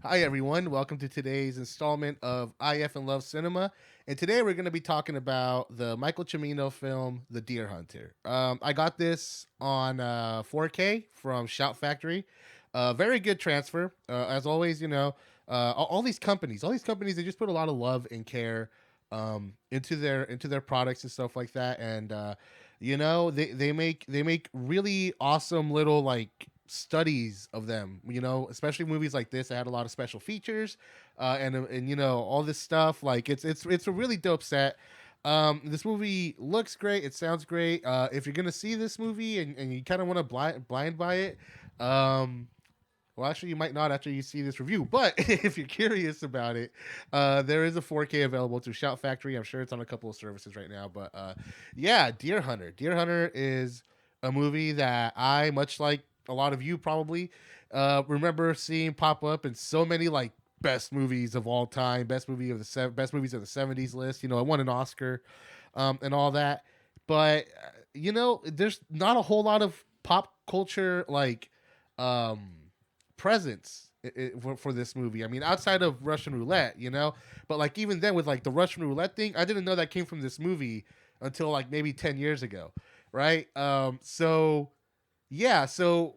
Hi, everyone. Welcome to today's installment of IF and Love Cinema. And today we're going to be talking about the Michael Cimino film, The Deer Hunter. I got this on 4K from Shout Factory. Very good transfer. As always, all these companies, they just put a lot of love and care into their products and stuff like that. And they make really awesome little like studies of them, especially movies like this that had a lot of special features, and all this stuff. Like it's a really dope set. This movie looks great, it sounds great. If you're gonna see this movie and you kind of want to blind buy it, um well, actually, you might not after you see this review, but if you're curious about it, there is a 4K available through Shout Factory. I'm sure it's on a couple of services right now. But yeah, Deer Hunter. Deer Hunter is a movie that I, much like a lot of you probably, remember seeing pop up in so many like best movies of all time, best movies of the '70s list. It won an Oscar, and all that. But there's not a whole lot of pop culture like. Um, Presence for this movie. I mean, outside of Russian Roulette, but like even then with like the Russian Roulette thing, I didn't know that came from this movie until like maybe 10 years ago, right? So yeah, so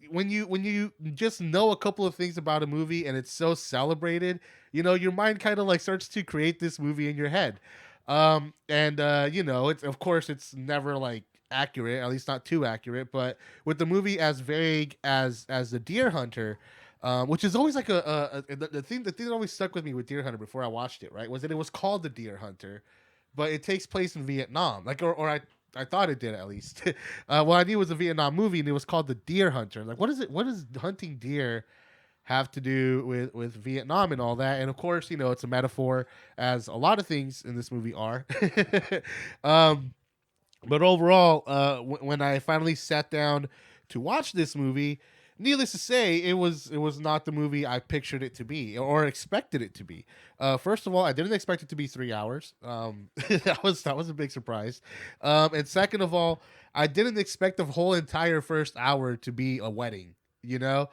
when you just know a couple of things about a movie and it's so celebrated, your mind kind of like starts to create this movie in your head. And it's, of course, it's never like accurate, at least not too accurate, but with the movie as vague as the Deer Hunter, which is always like the thing that always stuck with me with Deer Hunter before I watched it, right, was that it was called the Deer Hunter, but it takes place in Vietnam, like, or I thought it did at least. Well, I knew it was a Vietnam movie, and it was called The Deer Hunter. Like, what is it? What does hunting deer have to do with Vietnam and all that? And of course, it's a metaphor, as a lot of things in this movie are. um, but overall, when I finally sat down to watch this movie, needless to say, it was not the movie I pictured it to be or expected it to be. First of all, I didn't expect it to be 3 hours. That was a big surprise. And second of all, I didn't expect the whole entire first hour to be a wedding. You know,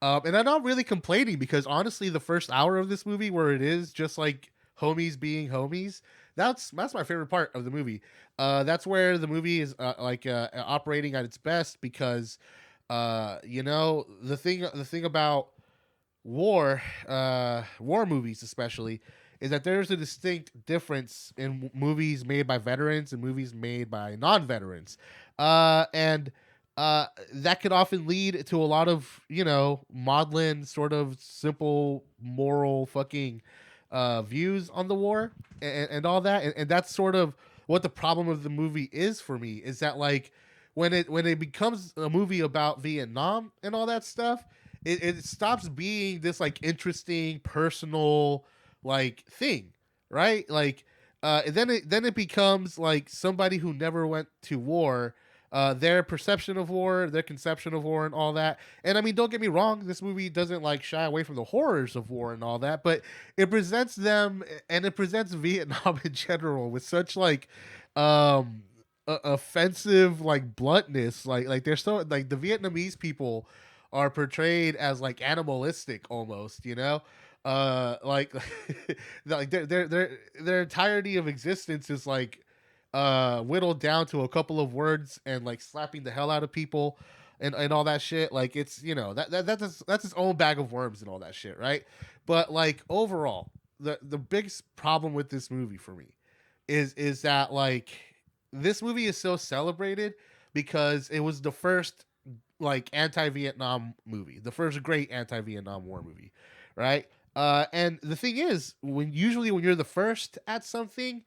and I'm not really complaining because honestly, the first hour of this movie, where it is just like homies being homies, that's my favorite part of the movie. That's where the movie is operating at its best because the thing about war movies especially, is that there's a distinct difference in movies made by veterans and movies made by non-veterans, and that could often lead to a lot of maudlin, sort of simple moral fucking views on the war, and all that, and that's sort of what the problem of the movie is for me, is that like when it becomes a movie about Vietnam and all that stuff, it stops being this like interesting personal like thing, right? Like then it becomes like somebody who never went to war, their perception of war, their conception of war, and all that. And I mean, don't get me wrong, this movie doesn't like shy away from the horrors of war and all that, but it presents them, and it presents Vietnam in general with such like offensive like bluntness. Like they're so like the Vietnamese people are portrayed as like animalistic almost, like like their entirety of existence is like whittled down to a couple of words and like slapping the hell out of people, and all that shit. Like it's that's its own bag of worms and all that shit, right? But like overall, the biggest problem with this movie for me is that like this movie is so celebrated because it was the first like anti-Vietnam movie, the first great anti-Vietnam War movie, right? And the thing is, when you're the first at something,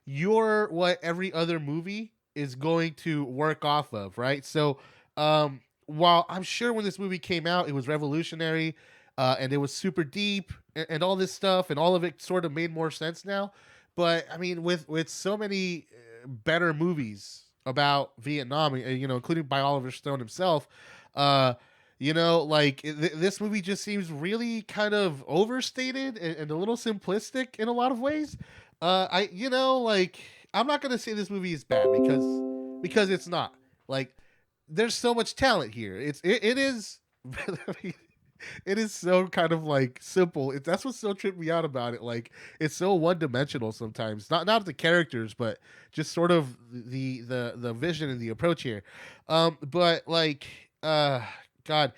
you're what every other movie is going to work off of, right? So, while I'm sure when this movie came out, it was revolutionary, and it was super deep, and all this stuff, and all of it sort of made more sense now. But I mean, with so many better movies about Vietnam, including by Oliver Stone himself, uh, like this movie just seems really kind of overstated and a little simplistic in a lot of ways. Like I'm not gonna say this movie is bad because it's not. Like there's so much talent here. It is. It is so kind of like simple. That's what's so tripped me out about it. Like it's so one dimensional sometimes. Not the characters, but just sort of the vision and the approach here. But like God,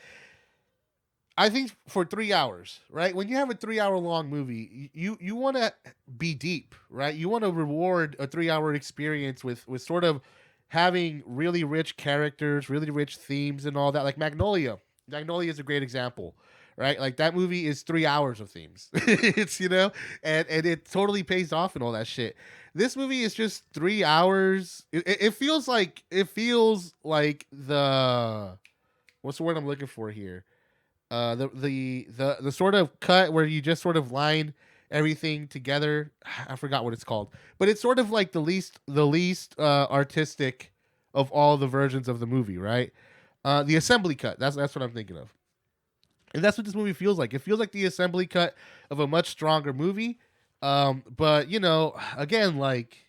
I think for 3 hours, right? When you have a 3 hour long movie, you want to be deep, right? You want to reward a 3 hour experience with sort of having really rich characters, really rich themes, and all that. Like Magnolia. Magnolia is a great example, right? Like that movie is 3 hours of themes. It's and it totally pays off and all that shit. This movie is just 3 hours. It feels like the what's the word I'm looking for here? The sort of cut where you just sort of line everything together. I forgot what it's called, but it's sort of like the least artistic of all the versions of the movie, right? The assembly cut. That's what I'm thinking of, and that's what this movie feels like. It feels like the assembly cut of a much stronger movie. But again, like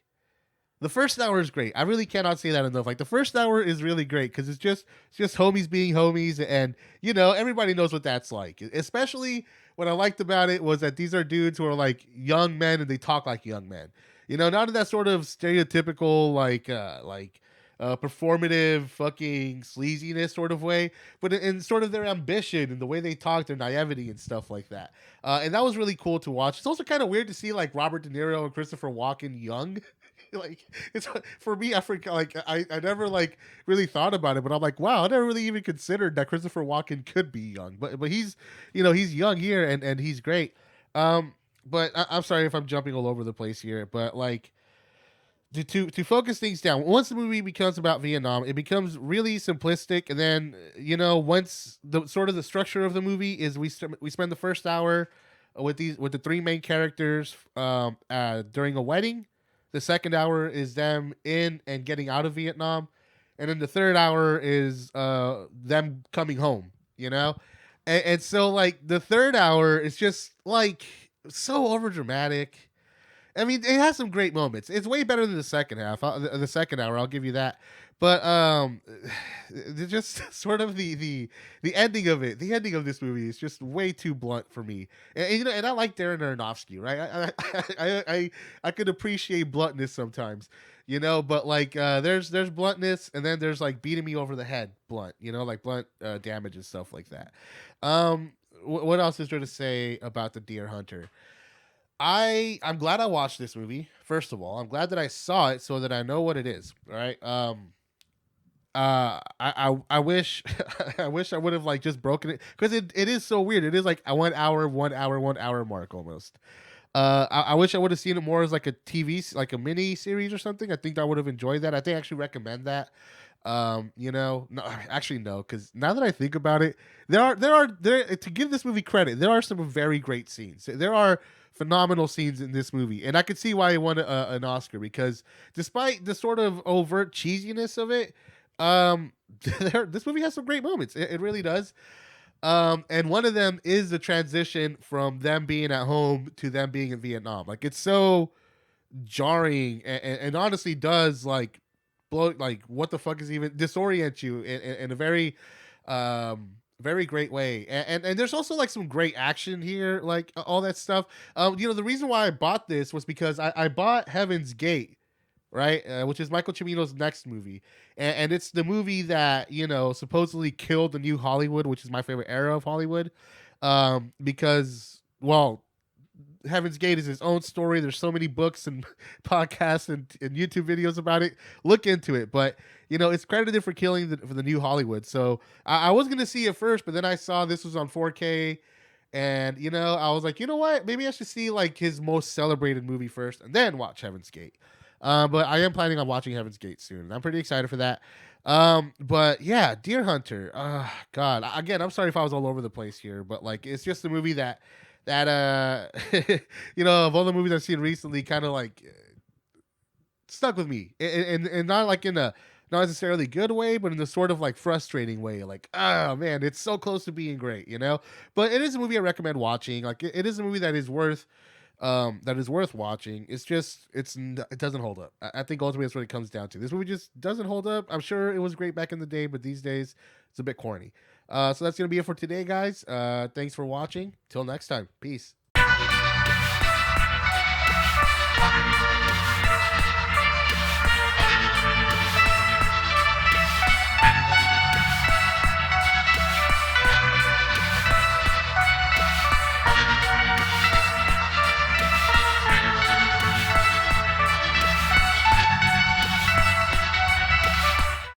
the first hour is great. I really cannot say that enough. Like the first hour is really great because it's just homies being homies, and everybody knows what that's like. Especially what I liked about it was that these are dudes who are like young men and they talk like young men. Not in that sort of stereotypical performative fucking sleaziness sort of way, but in sort of their ambition and the way they talk, their naivety and stuff like that. And that was really cool to watch. It's also kind of weird to see like Robert De Niro and Christopher Walken young. Like it's for me, I forgot. Like I never like really thought about it, but I'm like, wow, I never really even considered that Christopher Walken could be young, but he's young here and he's great. But I'm sorry if I'm jumping all over the place here, but like to focus things down, once the movie becomes about Vietnam, it becomes really simplistic, and then once the sort of the structure of the movie is we spend the first hour with the three main characters during a wedding. The second hour is them in and getting out of Vietnam, and then the third hour is them coming home. And so like the third hour is just like so over dramatic. I mean, it has some great moments. It's way better than the second half, the second hour. I'll give you that. But just sort of the ending of it. The ending of this movie is just way too blunt for me. And I like Darren Aronofsky, right? I could appreciate bluntness sometimes, But like, there's bluntness, and then there's like beating me over the head, blunt, like blunt damage and stuff like that. What else is there to say about the Deer Hunter? I'm glad I watched this movie. First of all, I'm glad that I saw it so that I know what it is. All right. I wish I wish I would have like just broken it because it is so weird. It is like a 1 hour, 1 hour, 1 hour mark almost. I wish I would have seen it more as like a like a mini series or something. I think I would have enjoyed that. I think I actually recommend that. No, actually no, because now that I think about it, there to give this movie credit, there are some very great scenes. There are phenomenal scenes in this movie, and I could see why it won an Oscar because despite the sort of overt cheesiness of it, um, this movie has some great moments. It really does. And one of them is the transition from them being at home to them being in Vietnam. Like it's so jarring and honestly does like blow like what the fuck is even disorient you in a very very great way. And there's also like some great action here, like all that stuff. The reason why I bought this was because I bought Heaven's Gate, right, which is Michael Cimino's next movie, and it's the movie that supposedly killed the new Hollywood, which is my favorite era of Hollywood, because well, Heaven's Gate is his own story. There's so many books and podcasts and YouTube videos about it. Look into it. But it's credited for killing for the new Hollywood. So I was gonna see it first, but then I saw this was on 4K, and I was like, you know what? Maybe I should see like his most celebrated movie first, and then watch Heaven's Gate. But I am planning on watching Heaven's Gate soon, and I'm pretty excited for that. But yeah, Deer Hunter. God, again, I'm sorry if I was all over the place here, but like, it's just a movie that of all the movies I've seen recently, kind of like stuck with me, and not like in a not necessarily good way, but in the sort of like frustrating way. Like, oh man, it's so close to being great. But it is a movie I recommend watching. Like, it is a movie that is worth watching. It's just it doesn't hold up. I think ultimately that's what it comes down to. This movie just doesn't hold up. I'm sure it was great back in the day, but these days it's a bit corny. So that's gonna be it for today, guys. Thanks for watching. Till next time. Peace.